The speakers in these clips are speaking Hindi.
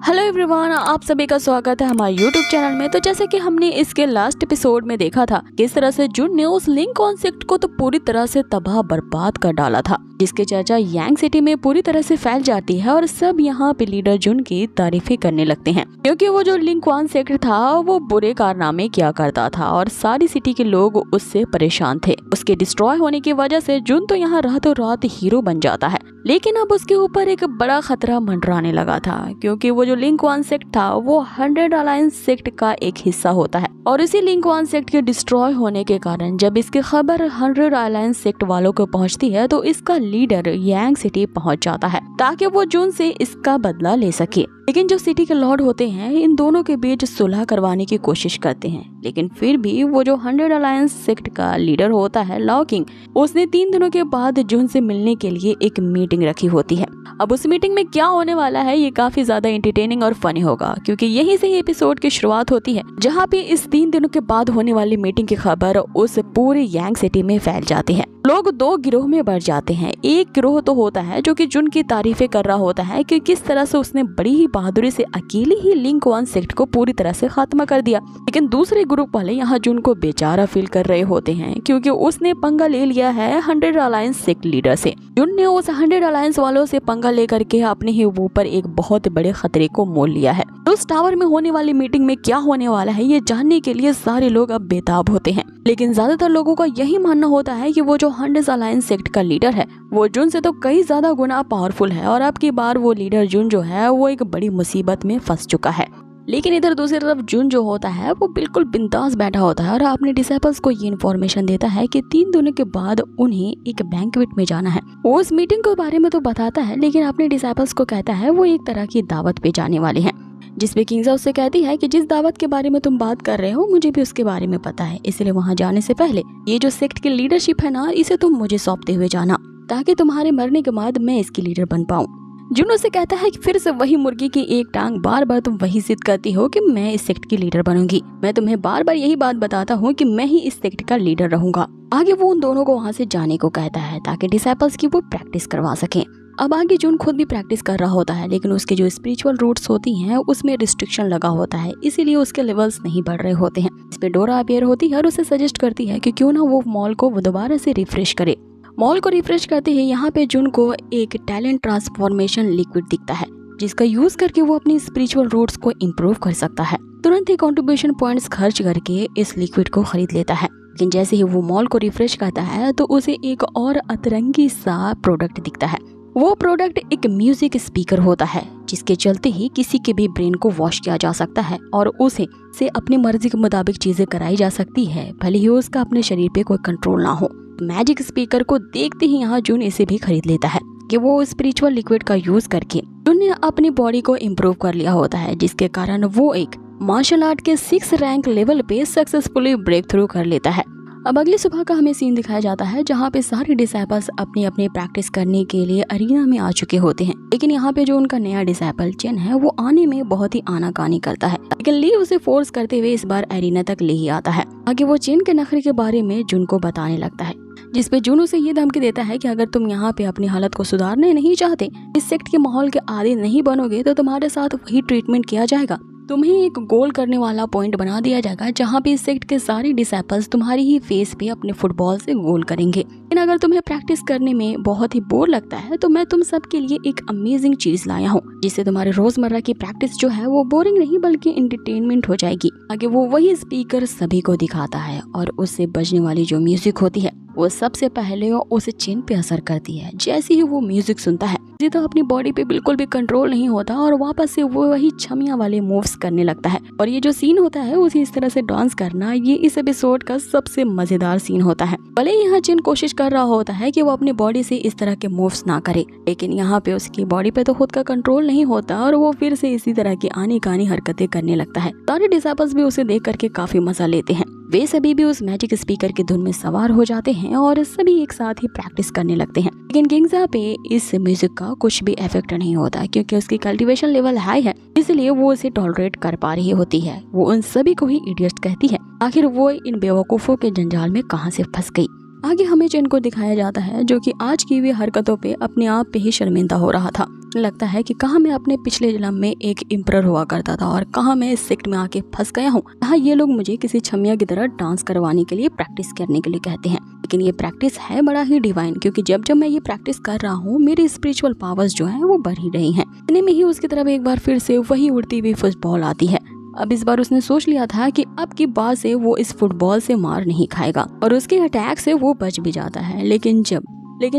हेलो एवरीवन, आप सभी का स्वागत है हमारे यूट्यूब चैनल में। तो जैसे कि हमने इसके लास्ट एपिसोड में देखा था किस तरह से जुन ने उस लिंक कॉन्सेप्ट को तो पूरी तरह से तबाह बर्बाद कर डाला था, जिसकी चर्चा यांग सिटी में पूरी तरह से फैल जाती है और सब यहाँ पे लीडर जुन की तारीफें करने लगते हैं, क्योंकि वो जो लिंक कॉन्सेप्ट था वो बुरे कारनामे किया करता था और सारी सिटी के लोग उससे परेशान थे। उसके डिस्ट्रॉय होने की वजह से जुन तो यहाँ रातों रात हीरो बन जाता है, लेकिन अब उसके ऊपर एक बड़ा खतरा मंडराने लगा था, क्योंकि वो जो लिंक वन सेक्ट था वो 100 अलायंस सेक्ट का एक हिस्सा होता है और इसी लिंक वन सेक्ट के डिस्ट्रॉय होने के कारण जब इसकी खबर 100 अलायंस सेक्ट वालों को पहुंचती है तो इसका लीडर यांग सिटी पहुंच जाता है ताकि वो जुन से इसका बदला ले सके। लेकिन जो सिटी के लॉर्ड होते हैं इन दोनों के बीच सुलह करवाने की कोशिश करते हैं, लेकिन फिर भी वो जो 100 अलायंस सेक्ट का लीडर होता है लॉ किंग, उसने 3 दिनों के बाद जुन से मिलने के लिए एक मीटिंग रखी होती है। अब उस मीटिंग में क्या होने वाला है ये काफी ज्यादा एंटरटेनिंग और फनी होगा, क्योंकि यहीं से ही एपिसोड की शुरुआत होती है, जहाँ पे इस 3 दिनों के बाद होने वाली मीटिंग की खबर उस पूरे यांग सिटी में फैल जाती है। लोग 2 गिरोह में बढ़ जाते हैं। एक गिरोह तो होता है जो कि जुन की तारीफें कर रहा होता है कि किस तरह से उसने बड़ी ही बहादुरी से अकेले ही लिंक वन सेक्ट को पूरी तरह से खात्मा कर दिया, लेकिन दूसरे ग्रुप वाले यहाँ जुन को बेचारा फील कर रहे होते हैं, क्योंकि उसने पंगा ले लिया है 100 अलायंस सेक्ट लीडर से। जुन ने उस 100 अलायंस वालों से पंगा लेकर के अपने ही ऊपर एक बहुत बड़े खतरे को मोल लिया है। उस टावर में होने वाली मीटिंग में क्या होने वाला है ये जानने के लिए सारे लोग अब बेताब होते हैं, लेकिन ज्यादातर लोगों का यही मानना होता है कि वो जो 100 अलायंस सेक्ट का लीडर है वो जुन से तो कई ज्यादा गुना पावरफुल है और अब की बार वो लीडर जुन जो है वो एक बड़ी मुसीबत में फंस चुका है। लेकिन इधर दूसरी तरफ जुन जो होता है वो बिल्कुल बिंदास बैठा होता है और अपने डिसाइपल्स को ये इन्फॉर्मेशन देता है कि 3 दिनों के बाद उन्हें एक बैंक्वेट में जाना है। वो उस मीटिंग के बारे में तो बताता है, लेकिन अपने डिसाइपल्स को कहता है वो एक तरह की दावत पे जाने वाले हैं, जिसपे किंग्स उससे कहती है कि जिस दावत के बारे में तुम बात कर रहे हो मुझे भी उसके बारे में पता है, इसलिए वहाँ जाने से पहले ये जो सेक्ट की लीडरशिप है ना इसे तुम मुझे सौंपते हुए जाना, ताकि तुम्हारे मरने के बाद मैं इसकी लीडर बन पाऊँ। जुन उससे कहता है कि फिर से वही मुर्गी की एक टांग, बार बार तुम वही जिद करती हो कि मैं इस सेक्ट की लीडर बनूंगी। मैं तुम्हें बार बार यही बात बताता हूँ कि मैं ही इस सेक्ट का लीडर रहूंगा। आगे वो उन दोनों को वहाँ से जाने को कहता है ताकि डिसाइपल्स की वो प्रैक्टिस करवा सके। अब आगे जुन खुद भी प्रैक्टिस कर रहा होता है, लेकिन उसके जो स्पिरिचुअल रूट्स होती हैं उसमें रिस्ट्रिक्शन लगा होता है, इसीलिए उसके लेवल्स नहीं बढ़ रहे होते हैं। इस पे डोरा अपीयर होती है और उसे सजेस्ट करती है कि क्यों ना वो मॉल को दोबारा से रिफ्रेश करे। मॉल को रिफ्रेश करते ही यहाँ पे जुन को एक टैलेंट ट्रांसफॉर्मेशन लिक्विड दिखता है, जिसका यूज करके वो अपनी स्पिरिचुअल रूट्स को इम्प्रूव कर सकता है। तुरंत ही कंट्रीब्यूशन पॉइंट्स खर्च करके इस लिक्विड को खरीद लेता है, लेकिन जैसे ही वो मॉल को रिफ्रेश करता है तो उसे एक और अतरंगी सा प्रोडक्ट दिखता है। वो प्रोडक्ट एक म्यूजिक स्पीकर होता है, जिसके चलते ही किसी के भी ब्रेन को वॉश किया जा सकता है और उसे से अपनी मर्जी के मुताबिक चीजें कराई जा सकती है, भले ही उसका अपने शरीर पे कोई कंट्रोल ना हो। मैजिक स्पीकर को देखते ही यहाँ जुन इसे भी खरीद लेता है कि वो स्पिरिचुअल लिक्विड का यूज करके जुन ने अपनी बॉडी को इम्प्रूव कर लिया होता है, जिसके कारण वो एक मार्शल आर्ट के 6 रैंक लेवल पे सक्सेसफुली ब्रेक थ्रू कर लेता है। अब अगली सुबह का हमें सीन दिखाया जाता है, जहाँ पे सारे डिसाइपल्स अपनी अपनी प्रैक्टिस करने के लिए अरीना में आ चुके होते हैं, लेकिन यहाँ पे जो उनका नया डिसाइपल चेन है वो आने में बहुत ही आनाकानी करता है, लेकिन ली उसे फोर्स करते हुए इस बार अरीना तक ले ही आता है। आगे वो चेन के नखरे के बारे में जुन को बताने लगता है, जिसपे जुन उसे ये धमकी देता है कि अगर तुम यहाँ पे अपनी हालत को सुधारने नहीं चाहते, इस सेक्ट के माहौल के आदी नहीं बनोगे तो तुम्हारे साथ वही ट्रीटमेंट किया जाएगा। तुम्हें एक गोल करने वाला पॉइंट बना दिया जाएगा, जहाँ पे इस सेक्ट के सारे डिसाइपल्स तुम्हारी ही फेस पे अपने फुटबॉल से गोल करेंगे। लेकिन अगर तुम्हें प्रैक्टिस करने में बहुत ही बोर लगता है तो मैं तुम सबके लिए एक अमेजिंग चीज लाया हूँ, जिससे तुम्हारे रोजमर्रा की प्रैक्टिस जो है वो बोरिंग नहीं बल्कि एंटरटेनमेंट हो जाएगी। आगे वो वही स्पीकर सभी को दिखाता है और उससे बजने वाली जो म्यूजिक होती है वो सबसे पहले उस चेन पे असर करती है। जैसे ही वो म्यूजिक सुनता है तो अपनी बॉडी पे बिल्कुल भी कंट्रोल नहीं होता और वापस से वो वही छमिया वाले मूव्स करने लगता है। और ये जो सीन होता है उसी इस तरह से डांस करना ये इस एपिसोड का सबसे मजेदार सीन होता है। भले यहाँ चेन कोशिश कर रहा होता है कि वो अपनी बॉडी से इस तरह के मूव्स ना करे, लेकिन यहाँ पे उसकी बॉडी पे तो खुद का कंट्रोल नहीं होता और वो फिर से इसी तरह की आनी कानी हरकतें करने लगता है। सारे डिसाइपल्स भी उसे देख करके काफी मजा लेते हैं। वे सभी भी उस मैजिक स्पीकर की धुन में सवार हो जाते हैं और सभी एक साथ ही प्रैक्टिस करने लगते हैं। लेकिन किंग्सा पे इस म्यूजिक का कुछ भी इफेक्ट नहीं होता, क्योंकि उसकी कल्टीवेशन लेवल हाई है, इसलिए वो उसे टॉलरेट कर पा रही होती है। वो उन सभी को ही इडियट कहती है। आखिर वो इन बेवकूफों के जंजाल में कहां से फंस गई। आगे हमें चेन को दिखाया जाता है, जो कि आज की हुई हरकतों पे अपने आप पे ही शर्मिंदा हो रहा था। सोचने लगता है कि कहाँ मैं अपने पिछले जन्म में एक एम्परर हुआ करता था और कहाँ मैं इस सेक्ट में आके फंस गया हूँ। यहाँ ये लोग मुझे किसी छमिया की तरह डांस करवाने के लिए, प्रैक्टिस करने के लिए कहते हैं, लेकिन ये प्रैक्टिस है बड़ा ही डिवाइन, क्योंकि जब जब मैं ये प्रैक्टिस कर रहा हूँ मेरी स्पिरिचुअल पावर्स जो है वो बढ़ ही रही हैं। इतने में ही उसकी तरफ एक बार फिर से वही उड़ती हुई फुटबॉल आती है। अब इस बार उसने सोच लिया था कि अब की बार से वो इस फुटबॉल से मार नहीं खाएगा और उसके अटैक से वो बच भी जाता है। लेकिन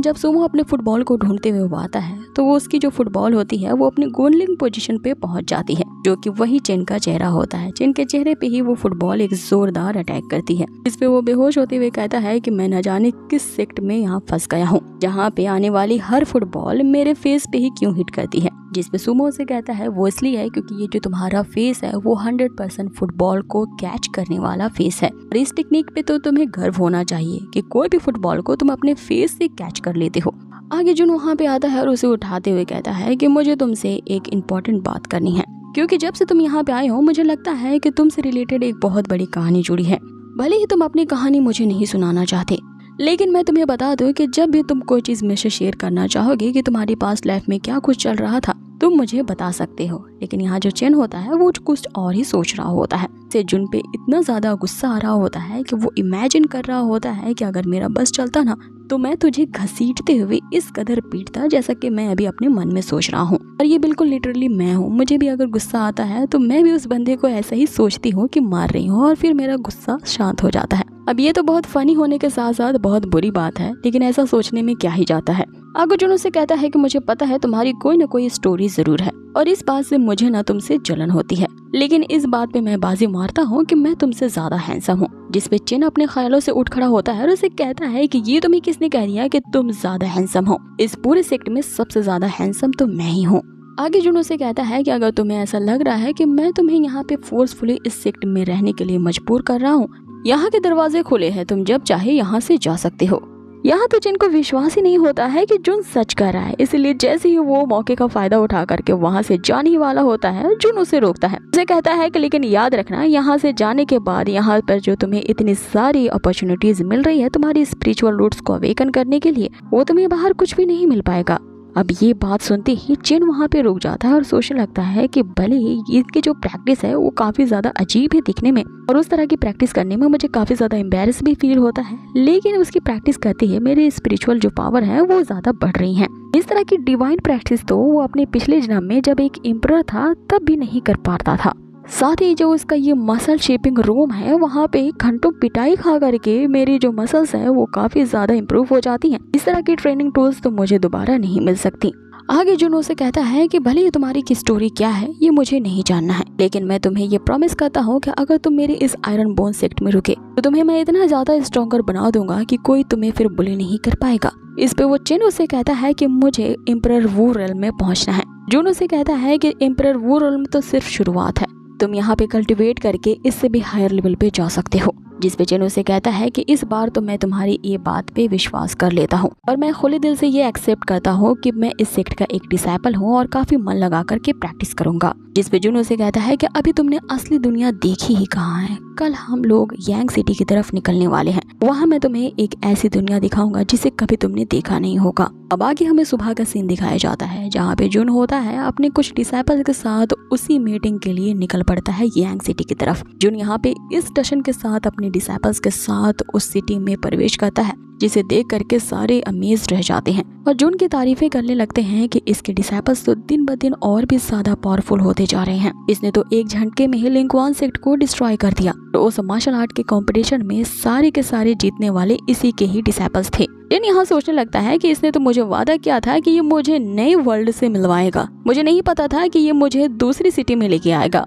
जब सुमो अपने फुटबॉल को ढूंढते हुए वो आता है तो वो उसकी जो फुटबॉल होती है वो अपनी गोल्डिंग पोजीशन पे पहुंच जाती है, जो कि वही चेन का चेहरा होता है। चेन के चेहरे पे ही वो फुटबॉल एक जोरदार अटैक करती है, जिस पे वो बेहोश होते हुए कहता है कि मैं न जाने किस सेक्ट में यहाँ फंस गया हूँ, जहाँ पे आने वाली हर फुटबॉल मेरे फेस पे ही क्यों हिट करती है। जिस पे सुमो से कहता है वो इसलिए है क्योंकि ये जो तुम्हारा फेस है वो 100% फुटबॉल को कैच करने वाला फेस है और इस टेक्निक पे तो तुम्हें गर्व होना चाहिए कि कोई भी फुटबॉल को तुम अपने फेस से कैच कर लेते हो। आगे जुन वहाँ पे आता है और उसे उठाते हुए कहता है कि मुझे तुमसे एक इम्पोर्टेंट बात करनी है, क्योंकि जब से तुम यहाँ पे आए हो मुझे लगता है कि तुमसे रिलेटेड एक बहुत बड़ी कहानी जुड़ी है। भले ही तुम अपनी कहानी मुझे नहीं सुनाना चाहते, लेकिन मैं तुम्हें बता दूं कि जब भी तुम कोई चीज मुझसे शेयर करना चाहोगे कि तुम्हारी पास्ट लाइफ में क्या कुछ चल रहा था, तुम मुझे बता सकते हो। लेकिन यहाँ जो चेन होता है वो कुछ और ही सोच रहा होता है। से जुन पे इतना ज्यादा गुस्सा आ रहा होता है कि वो इमेजिन कर रहा होता है कि अगर मेरा बस चलता ना तो मैं तुझे घसीटते हुए इस कदर पीटता जैसा कि मैं अभी अपने मन में सोच रहा हूँ। और ये बिल्कुल लिटरली मैं हूँ। मुझे भी अगर गुस्सा आता है तो मैं भी उस बंदे को ऐसा ही सोचती हूँ कि मार रही हूँ और फिर मेरा गुस्सा शांत हो जाता है। अब ये तो बहुत फनी होने के साथ साथ बहुत बुरी बात है, लेकिन ऐसा सोचने में क्या ही जाता है। आगो जुन से कहता है कि मुझे पता है तुम्हारी कोई न कोई स्टोरी जरूर है और इस बात से मुझे ना तुमसे जलन होती है, लेकिन इस बात पे मैं बाजी मारता हूँ कि मैं तुमसे ज्यादा हैंडसम हूँ। जिस पे चिन अपने ख्यालों से उठ खड़ा होता है और उसे कहता है कि ये तुम्हें किसने कह दिया कि तुम ज्यादा हैंडसम हो? इस पूरे सेक्ट में सबसे ज्यादा हैंडसम तो मैं ही हूँ। आगे जुन से कहता है कि अगर तुम्हें ऐसा लग रहा है कि मैं तुम्हें यहाँ पे फोर्सफुली इस सेक्ट में रहने के लिए मजबूर कर रहा हूँ, यहाँ के दरवाजे खुले हैं, तुम जब चाहे यहाँ से जा सकते हो। यहाँ तो जिनको विश्वास ही नहीं होता है कि जुन सच कर रहा है, इसलिए जैसे ही वो मौके का फायदा उठा करके वहाँ से जाने ही वाला होता है, जुन उसे रोकता है। उसे कहता है कि लेकिन याद रखना, यहाँ से जाने के बाद यहाँ पर जो तुम्हें इतनी सारी अपॉर्चुनिटीज मिल रही है तुम्हारी स्पिरिचुअल रूट्स को अवेकन करने के लिए, वो तुम्हें बाहर कुछ भी नहीं मिल पाएगा। अब ये बात सुनते ही चिन वहाँ पे रुक जाता है और सोचने लगता है कि भले ही इसकी जो प्रैक्टिस है वो काफी ज्यादा अजीब है दिखने में और उस तरह की प्रैक्टिस करने में मुझे काफी ज्यादा एम्बैरेस भी फील होता है, लेकिन उसकी प्रैक्टिस करते ही मेरे स्पिरिचुअल जो पावर है वो ज्यादा बढ़ रही है। इस तरह की डिवाइन प्रैक्टिस तो वो अपने पिछले जन्म में जब एक एम्परर था तब भी नहीं कर पाता था। साथ ही जो उसका ये मसल शेपिंग रूम है वहाँ पे घंटों पिटाई खा करके मेरी जो मसल्स है वो काफी ज्यादा इम्प्रूव हो जाती हैं। इस तरह की ट्रेनिंग टूल्स तो मुझे दोबारा नहीं मिल सकती। आगे जुन से कहता है कि भले ही तुम्हारी की स्टोरी क्या है ये मुझे नहीं जानना है, लेकिन मैं तुम्हें ये प्रॉमिस करता हूँ कि अगर तुम मेरे इस आयरन बोन सेक्ट में रुके तो तुम्हें मैं इतना ज्यादा स्ट्रॉन्गर बना दूंगा कि कोई तुम्हें फिर बुली नहीं कर पाएगा। इस पे वो चिन उसे कहता है कि मुझे एम्परर वू रेल्म में पहुंचना है। जुन उसे कहता है कि एम्परर वू रेल्म तो सिर्फ शुरुआत है, तुम यहाँ पे कल्टिवेट करके इससे भी हायर लेवल पे जा सकते हो। जिस पे चिन उसे कहता है कि इस बार तो मैं तुम्हारी ये बात पे विश्वास कर लेता हूँ और मैं खुले दिल से ये एक्सेप्ट करता हूँ कि मैं इस सेक्ट का एक डिसाइपल हूँ और काफी मन लगा करके प्रैक्टिस करूंगा। जिस पे जुन उसे कहता है कि अभी तुमने असली दुनिया देखी ही कहाँ है, कल हम लोग यांग सिटी की तरफ निकलने वाले हैं, वहाँ मैं तुम्हें एक ऐसी दुनिया दिखाऊंगा जिसे कभी तुमने देखा नहीं होगा। अब आगे हमें सुबह का सीन दिखाया जाता है जहाँ पे जुन होता है अपने कुछ डिसाइपल्स के साथ उसी मीटिंग के लिए निकल पड़ता है यांग सिटी की तरफ। जुन यहाँ पे इस टशन के साथ अपने डिसाइपल्स के साथ उस सिटी में प्रवेश करता है, जिसे देख करके सारे अमेज रह जाते हैं और जुन की तारीफें करने लगते हैं कि इसके डिसाइपल्स तो दिन ब दिन और भी ज्यादा पावरफुल होते जा रहे हैं। इसने तो एक झटके में ही लिंक्वान सेक्ट को डिस्ट्रॉय कर दिया। तो उस मार्शल आर्ट के कंपटीशन में सारे के सारे जीतने वाले इसी के ही डिसाइपल्स थे। जिन यहाँ सोचने लगता है कि इसने तो मुझे वादा किया था कि ये मुझे नए वर्ल्ड से मिलवाएगा, मुझे नहीं पता था कि ये मुझे दूसरी सिटी में लेके आएगा,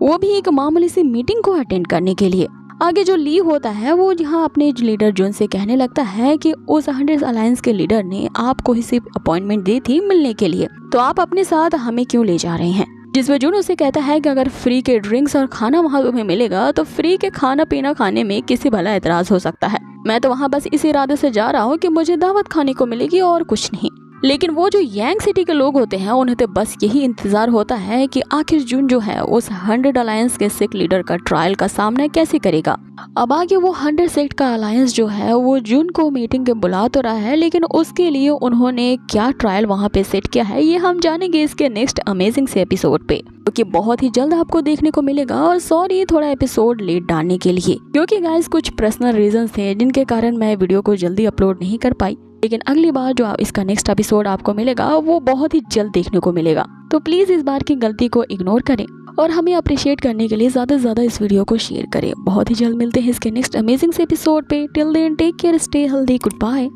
वो भी एक मामूली सी मीटिंग को अटेंड करने के लिए। आगे जो ली होता है वो यहाँ अपने लीडर जुन से कहने लगता है कि उस 100 अलायंस के लीडर ने आपको ही सिर्फ अपॉइंटमेंट दी थी मिलने के लिए, तो आप अपने साथ हमें क्यों ले जा रहे हैं। जिसमें जुन उसे कहता है कि अगर फ्री के ड्रिंक्स और खाना वहाँ तुम्हें मिलेगा तो फ्री के खाना पीना खाने में किसी भला एतराज हो सकता है। मैं तो वहाँ बस इस इरादे से जा रहा हूँ कि मुझे दावत खाने को मिलेगी और कुछ नहीं। लेकिन वो जो यांग सिटी के लोग होते हैं उन्हें तो बस यही इंतजार होता है कि आखिर जुन जो है उस 100 अलायंस के सिख लीडर का ट्रायल का सामना कैसे करेगा। अब आगे वो 100 सेक्ट का अलायंस जो है वो जुन को मीटिंग पे बुला तो रहा है, लेकिन उसके लिए उन्होंने क्या ट्रायल वहाँ पे सेट किया है ये हम जानेंगे इसके नेक्स्ट अमेजिंग से एपिसोड पे, क्योंकि बहुत ही जल्द आपको देखने को मिलेगा। और सॉरी थोड़ा एपिसोड लेट डालने के लिए, क्योंकि गाइस कुछ पर्सनल रीजंस थे जिनके कारण मैं वीडियो को जल्दी अपलोड नहीं कर पाई, लेकिन अगली बार जो इसका नेक्स्ट एपिसोड आपको मिलेगा वो बहुत ही जल्द देखने को मिलेगा। तो प्लीज इस बार की गलती को इग्नोर करें और हमें अप्रिशिएट करने के लिए ज्यादा से ज्यादा इस वीडियो को शेयर करें। बहुत ही जल्द मिलते हैं इसके नेक्स्ट अमेजिंग से एपिसोड पे। Till then take care, stay healthy, good bye.